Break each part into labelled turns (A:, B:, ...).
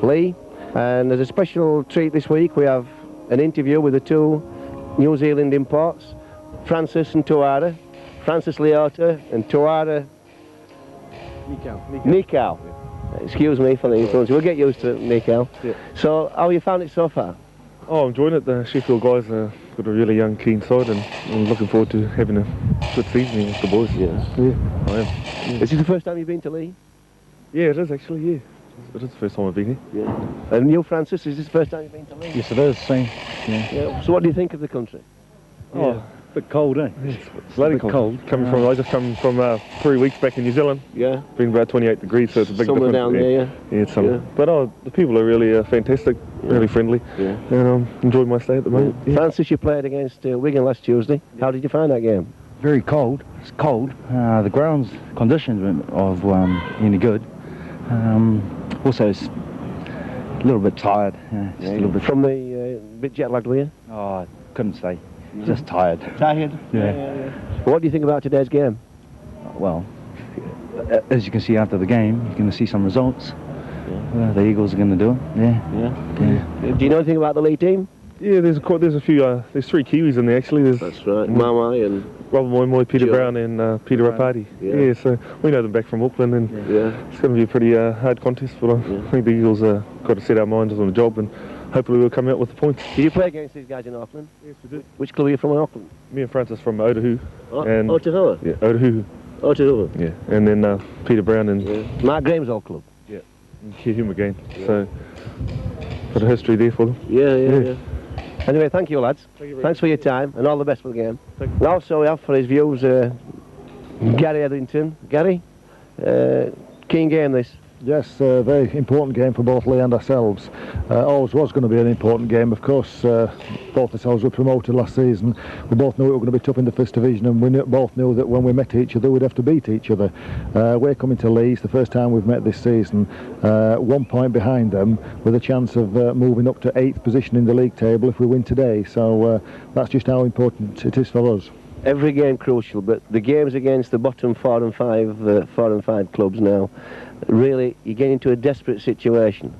A: Leigh, and as a special treat this week we have an interview with the two New Zealand imports, Francis and Tawera, Francis Leota and Tawera Nikau. Excuse me for the influence, we'll get used to it, Nikau.
B: Yeah.
A: So, how have you found it so far?
B: Oh, I'm enjoying it. The Sheffield guys got a really young, keen side, and I'm looking forward to having a good season with the boys.
A: Yeah.
B: I am. Yeah.
A: Is this the first time you've been to Leigh?
B: Yeah, it is actually, yeah. It is the first time I've been here.
A: Yeah. And you, Francis, is this the first time you've been to Leigh?
C: Yes, it is, same.
A: Yeah. So what do you think of the country?
C: Oh, a bit cold, eh?
B: Yeah, it's bloody cold. I just come from 3 weeks back in New Zealand.
A: Yeah.
B: Been about 28 degrees, so it's a big
A: Somewhere
B: difference.
A: down there, yeah.
B: Yeah, it's summer.
A: Yeah.
B: But the people are really fantastic, really friendly.
A: Yeah.
B: And enjoyed my stay at the moment. Yeah.
A: Francis, you played against Wigan last Tuesday. How did you find that game?
C: Very cold. It's cold. The ground's conditions of any good. Also, it's a little bit tired. Just a little bit.
A: From the bit jet lagged, were you?
C: Oh, I couldn't say. Just tired.
A: Tired?
C: Yeah.
A: What do you think about today's game?
C: Well, as you can see after the game, you're going to see some results.
A: Yeah.
C: The Eagles are going to do it. Yeah.
A: Do you know anything about the Leigh team?
B: Yeah, there's a few. There's 3 Kiwis in there actually.
A: That's right. Mamai and
B: Robert Moy, Peter
A: Joe.
B: Brown, and Peter Rapati. Yeah, so we know them back from Auckland, and it's going to be a pretty hard contest. But I think the Eagles got to set our minds on the job, and hopefully we'll come out with the points.
A: Did you play against these guys in Auckland?
B: Yes, we did.
A: Which club are you from in Auckland?
B: Me and Francis from Otahu.
A: Otahu?
B: Yeah, Otahu.
A: Otahu.
B: Yeah, and then Peter Brown and
A: Mark Graham's old club.
B: and him again. So got a history there for them.
A: Yeah. Anyway, thank you, lads. Thanks for your time, and all the best for the game. And also we have for his views Gary Etherington. Gary, keen game this.
D: Yes, a very important game for both Leigh and ourselves. Always was going to be an important game, of course. Both ourselves were promoted last season. We both knew it were going to be tough in the first division, and we both knew that when we met each other, we'd have to beat each other. We're coming to Leigh. It's the first time we've met this season. 1 point behind them, with a chance of moving up to 8th position in the league table if we win today. So that's just how important it is for us.
A: Every game crucial, but the games against the bottom 4 and 5 clubs now, really, you get into a desperate situation.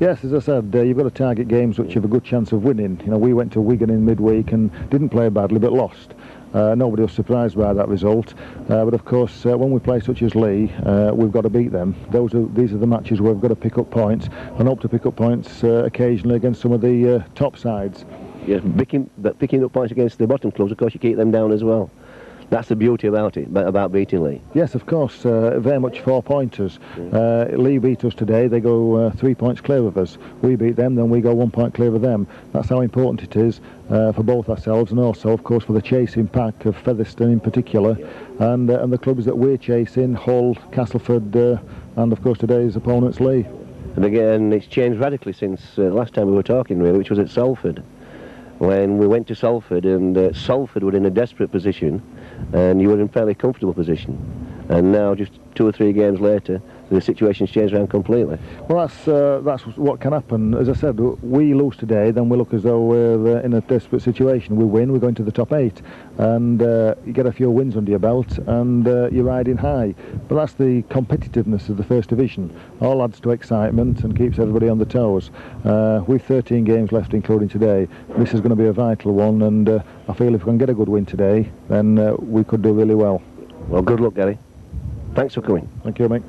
D: Yes, as I said, you've got to target games which have a good chance of winning. You know, we went to Wigan in midweek and didn't play badly but lost. Nobody was surprised by that result, but of course when we play such as Leigh, we've got to beat them. These are the matches where we've got to pick up points, and hope to pick up points occasionally against some of the top sides.
A: Yeah, picking up points against the bottom clubs, of course you keep them down as well. That's the beauty about it, about beating Leigh.
D: Yes, of course, very much 4-pointers. Leigh beat us today, they go 3 points clear of us. We beat them, then we go 1 point clear of them. That's how important it is for both ourselves, and also, of course, for the chasing pack of Featherstone in particular, and the clubs that we're chasing, Hull, Castleford, and of course today's opponents, Leigh.
A: And again, it's changed radically since last time we were talking, really, which was at Salford. When we went to Salford, and Salford were in a desperate position, and you were in a fairly comfortable position. And now, just 2 or 3 games later, the situation's changed around completely.
D: Well, that's what can happen. As I said, we lose today, then we look as though we're in a desperate situation. We win, we're going to the top 8, and you get a few wins under your belt, and you're riding high. But that's the competitiveness of the first division. All adds to excitement and keeps everybody on the toes. We've 13 games left, including today. This is going to be a vital one, and I feel if we can get a good win today, then we could do really well.
A: Well, good luck, Gary. Thanks for coming.
D: Thank you, mate.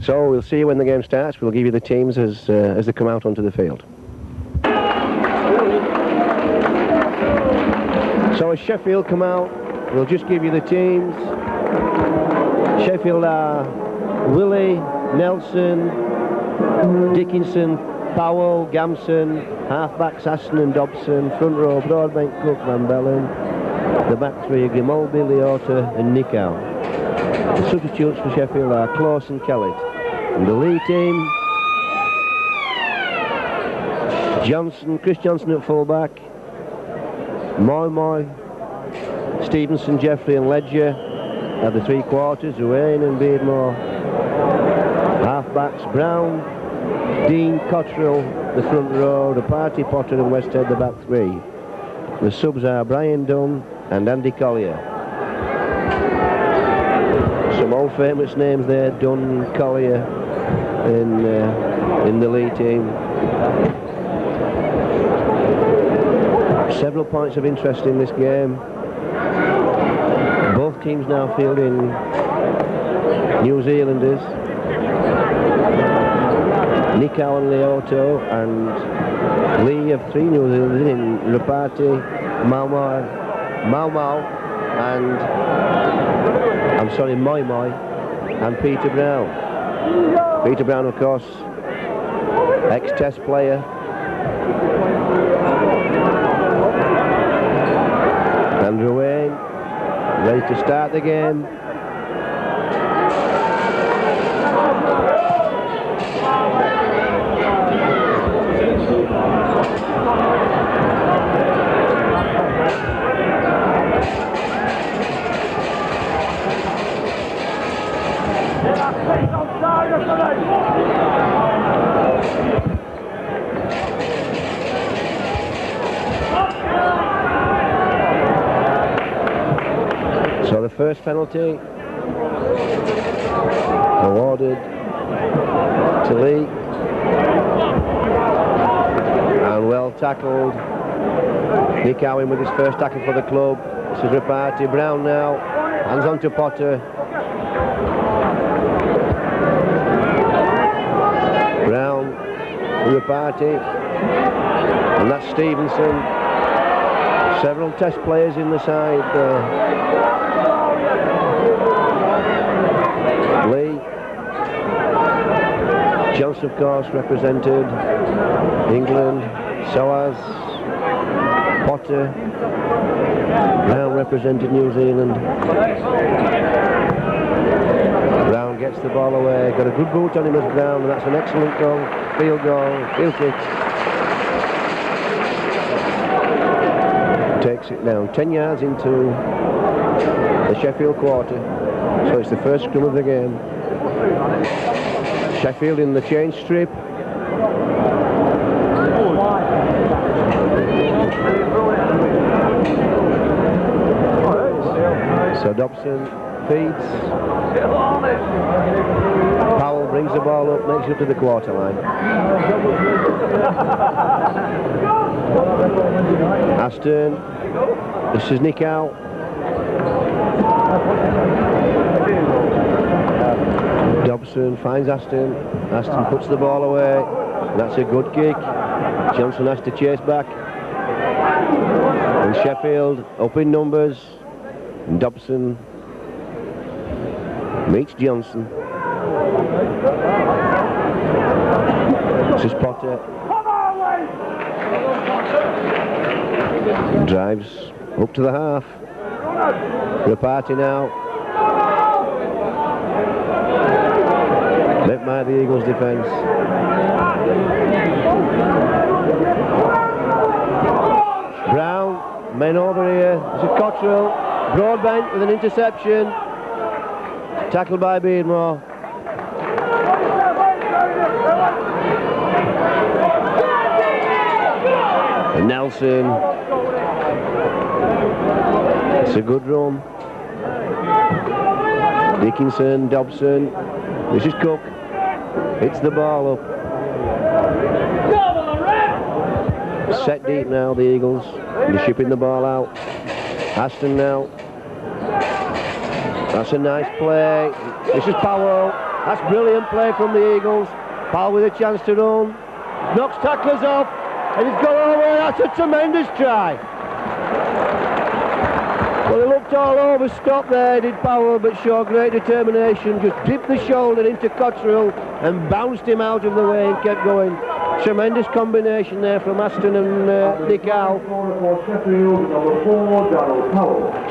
A: So we'll see you when the game starts. We'll give you the teams as they come out onto the field. So as Sheffield come out, we'll just give you the teams. Sheffield are Willie, Nelson, Dickinson, Powell, Gamson, half-backs Aston and Dobson, front row Broadbank, Cook, Van Bellen, the back 3 Grimaldi, Leota and Nikau. The substitutes for Sheffield are Close and Kellett. And the Leigh team, Chris Johnson at full-back, Moy, Stevenson, Jeffrey and Ledger at the 3 quarters, Wayne and Beardmore. Half-backs Brown, Dean, Cottrell, the front row, the Party, Potter and Westhead, the back 3. The subs are Brian Dunn and Andy Collier. So Some old famous names there, Dunn, Collier in the Leigh team. Several points of interest in this game. Both teams now fielding New Zealanders. Nikau and Leota, and Leigh have 3 New Zealanders in Rapati, Mau and Moi and Peter Brown. Peter Brown, of course, ex-Test player. And Ruane ready to start the game. So the first penalty awarded to Leigh, and well tackled. Nikau in with his first tackle for the club. This is Rapati. Brown now, hands on to Potter. Brown, Rapati, and that's Stevenson. Several Test players in the side. Leigh. Johnson, of course, represented England. So has Potter. Brown represented New Zealand. Brown gets the ball away. Got a good boot on him as Brown, and that's an excellent goal. Field kick. Takes it down 10 yards into the Sheffield quarter. So it's the first scrum of the game. Sheffield in the change strip. So Dobson feeds. Powell brings the ball up, makes it to the quarter line. Aston. This is Nikau. Dobson finds Aston. Aston puts the ball away. That's a good kick. Johnson has to chase back. And Sheffield up in numbers. And Dobson meets Johnson. This is Potter. Drives up to the half. Rapati now. Met by the Eagles defence. Brown, men over here. This is Cottrell. Broadbent with an interception. Tackled by Beardmore. And Nelson. It's a good run. Dickinson, Dobson. This is Cook. Hits the ball up. Set deep now, the Eagles. They're shipping the ball out. Aston now. That's a nice play. This is Powell. That's brilliant play from the Eagles. Powell with a chance to run. Knocks tacklers off. And he's got all the way. That's a tremendous try. Well, he looked all over, stopped there, did Powell, but showed great determination. Just dipped the shoulder into Cottrell and bounced him out of the way and kept going. Tremendous combination there from Aston and Nikau.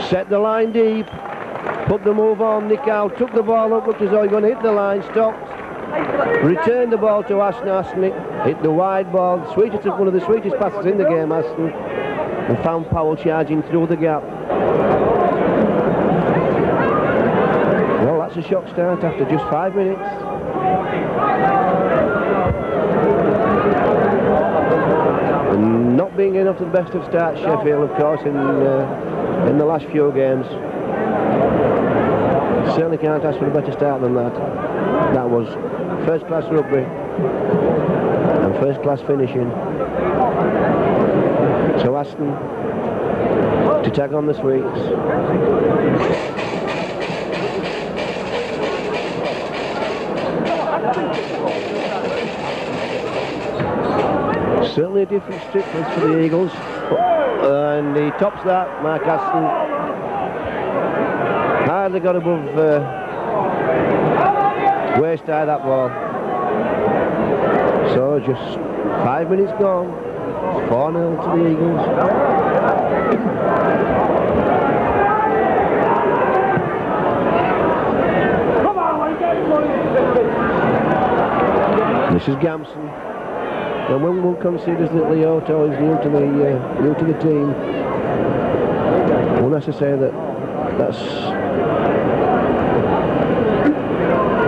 A: Set the line deep, put the move on. Nikau took the ball up, looked as though he was going to hit the line, stopped. Returned the ball to Aston. Aston hit the wide ball. Sweetest, one of the sweetest passes in the game, Aston. And found Powell charging through the gap. Well, that's a shock start after just 5 minutes. And not being enough to the best of starts, Sheffield, of course, in the last few games. Certainly can't ask for a better start than that. That was first class rugby and first class finishing. So Aston to tag on the sweeps. Certainly a different strictness for the Eagles, and he tops that. Mark Aston hardly got above waist high that ball. So just 5 minutes gone, 4-0 to the Eagles. This is Gamson. And when one considers that Leota is new to the team, one has to say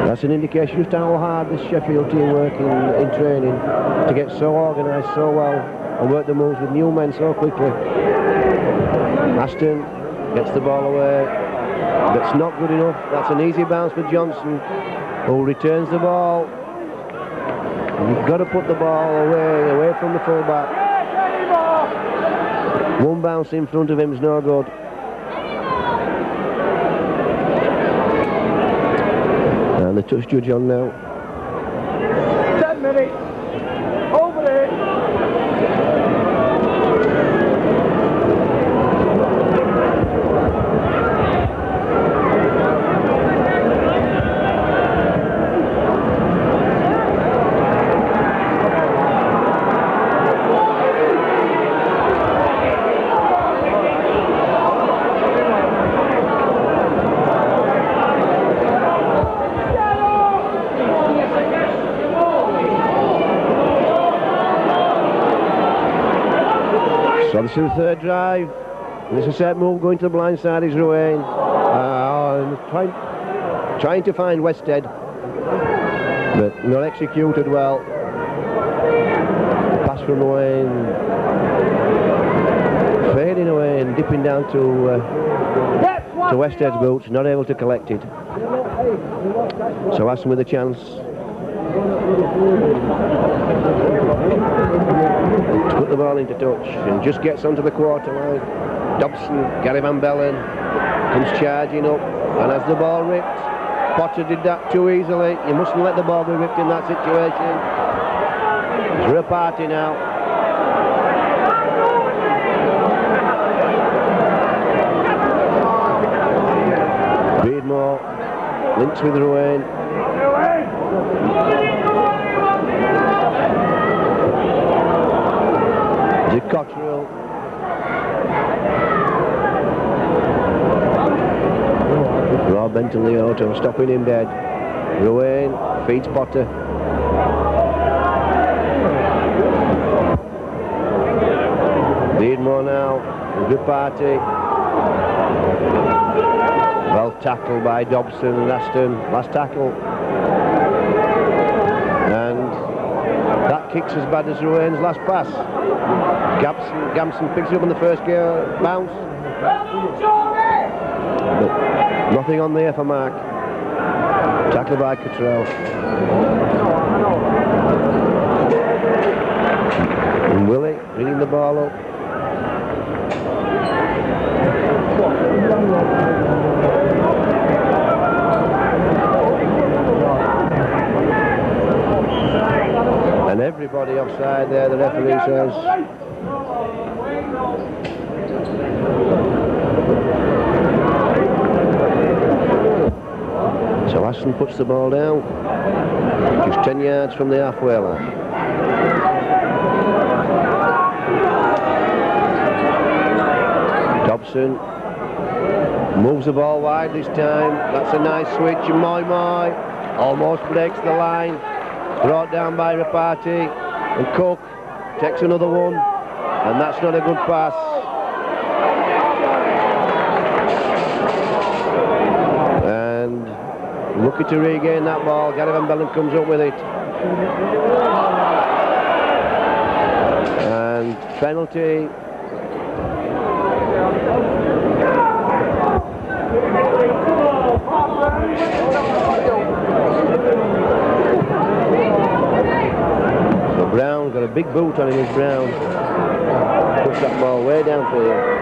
A: that's an indication just how hard this Sheffield team work in training to get so organised so well and work the moves with new men so quickly. Aston gets the ball away. That's not good enough. That's an easy bounce for Johnson, who returns the ball. You've got to put the ball away from the fullback. One bounce in front of him is no good. And the touch judge on now.
E: 10 minutes. Over it.
A: So this is the third drive. This is a set move going to the blind side is Ruane. Trying to find Westhead, but not executed well. Pass from Ruane, fading away and dipping down to Westhead's boots, not able to collect it. So Aston with a chance. To put the ball into touch and just gets onto the quarter line. Dobson, Gary Van Bellen comes charging up and has the ball ripped. Potter did that too easily. You mustn't let the ball be ripped in that situation. It's a party now. Beardmore links with Ruane. Cotterill. Rob Benton Leota stopping him dead. Ruane feeds Potter. Beardmore now. Good party. Well tackled by Dobson and Aston. Last tackle. And that kicks as bad as Ruane's last pass. Gamson picks it up on the first gear bounce. But nothing on there for Mark. Tackled by Cottrell. And Willie bringing the ball up. And everybody offside there, the referee says. So Aston puts the ball down, just 10 yards from the halfway line. Dobson moves the ball wide this time. That's a nice switch, and Moi almost breaks the line. Brought down by Rapati, and Cook takes another one, and that's not a good pass. And lucky to regain that ball. Gary Van Bellen comes up with it. And penalty. big boot on him is Brown. Puts that ball way downfield.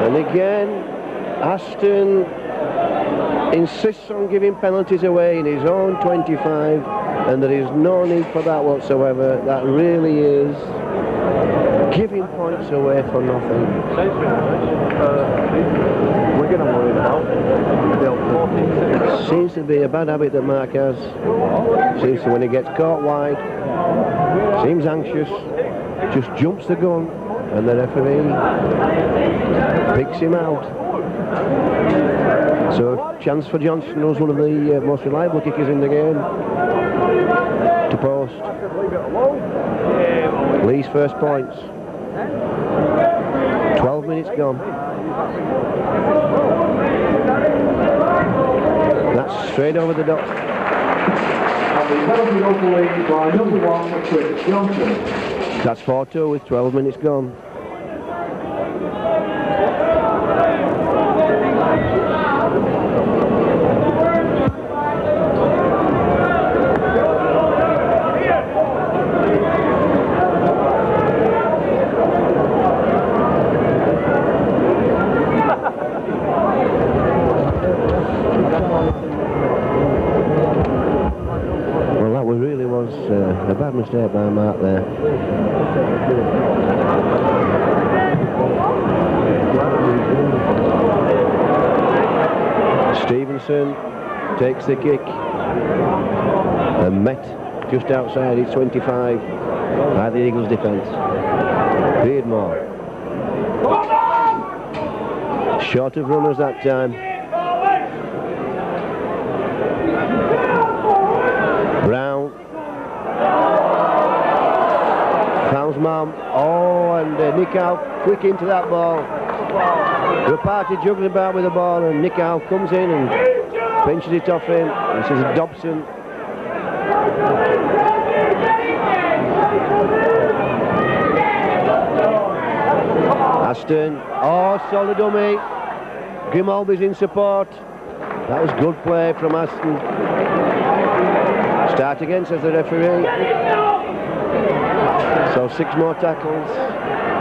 A: And again, Aston insists on giving penalties away in his own 25, and there is no need for that whatsoever. That really is giving points away for nothing. Seems to be a bad habit that Mark has. Seems to, when he gets caught wide, seems anxious, just jumps the gun, and the referee picks him out. So chance for Johnson, who's one of the most reliable kickers in the game, to post. Leigh's first points. 12 minutes gone. That's straight over the dot. That's 4-2 with 12 minutes gone. A bad mistake by Mark there. Stevenson takes the kick and met just outside his 25 by the Eagles defence. Beardmore. Short of runners that time. Brown. Pounds mum. Oh, and Nikau quick into that ball. The party juggling about with the ball, and Nikau comes in and pinches it off him. This is Dobson. Aston. Oh, solid dummy. Grimaldi's in support. That was good play from Aston. Start again, says the referee. So 6 more tackles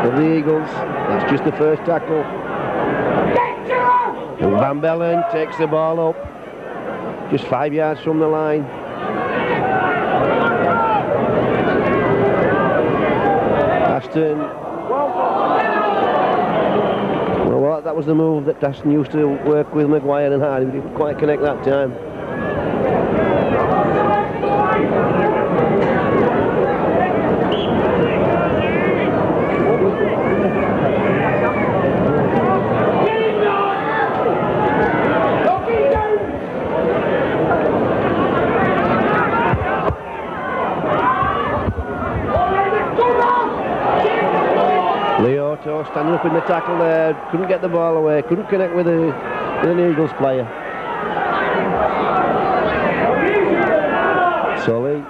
A: of the Eagles. That's just the first tackle. And Van Bellen takes the ball up. Just 5 yards from the line. Aston. Well, what? That was the move that Aston used to work with Maguire and Hardy. He didn't quite connect that time. Leota standing up in the tackle there, couldn't get the ball away, couldn't connect with an Eagles player. So Leigh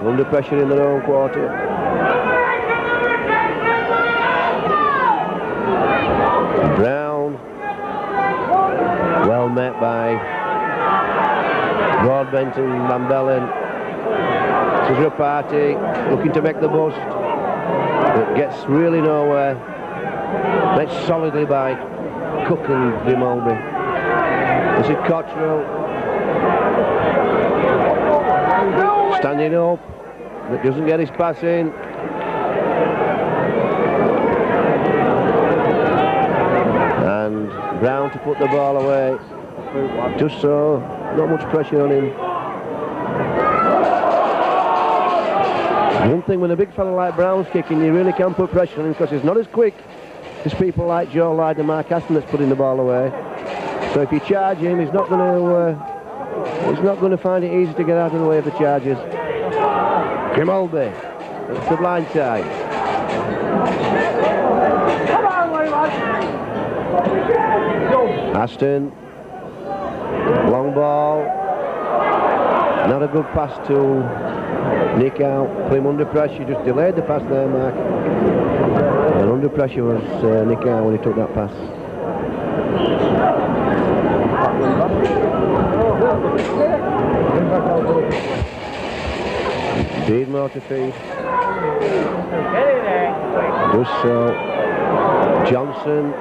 A: under pressure in their own quarter. Brown, well met by Broadbent and Van Bellen. This is a party looking to make the bust. It gets really nowhere. Met solidly by Cook and Grimaldi. This is Cottrell. Standing up, but doesn't get his pass in. And Brown to put the ball away. Just so, not much pressure on him. One thing with a big fella like Brown's kicking, you really can put pressure on him because he's not as quick as people like Joe Lyde and Mark Aston that's putting the ball away. So if you charge him, he's not going to find it easy to get out of the way of the charges. Grimaldi, it's the blind side. Aston, long ball, not a good pass to Nikau. Put him under pressure, just delayed the pass there, Mark. And under pressure was Nikau when he took that pass. Feed more to feed. Does so. Johnson.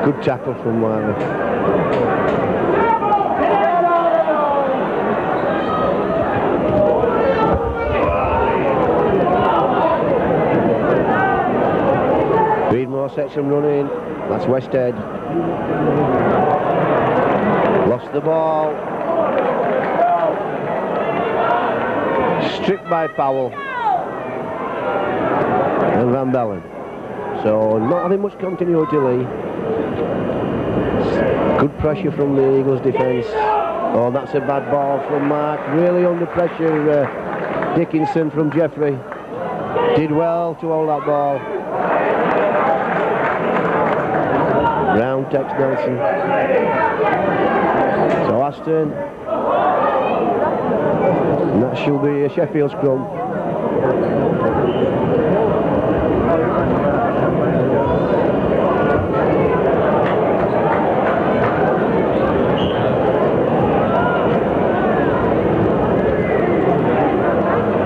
A: Good tackle from Wiley. Feedmore sets him running. That's Westhead. Lost the ball. Stripped by Powell and Van Bellen. So not having much continuity, Leigh. Good pressure from the Eagles defence. Oh, that's a bad ball from Mark. Really under pressure, Dickinson from Jeffrey. Did well to hold that ball. Round takes Nelson. So Aston. And that should be a Sheffield scrum.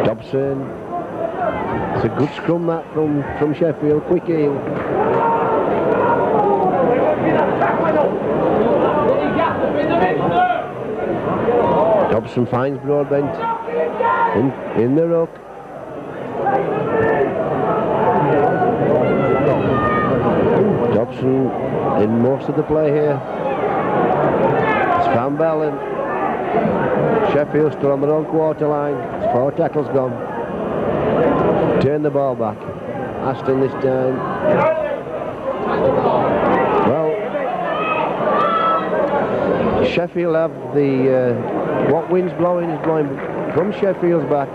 A: Dobson. It's a good scrum that from Sheffield. Quick heel. Dobson finds Broadbent in the ruck. Dobson in most of the play here. It's Van Bellen. Sheffield still on their own quarter line. It's 4 tackles gone. Turn the ball back. Aston this time. Well, Sheffield have the what wind's blowing is blowing from Sheffield's back.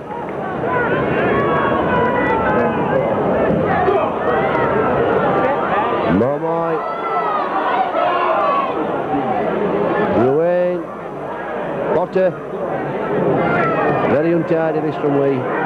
A: Momoy. Ruane. Potter. Very untidy this from Leigh.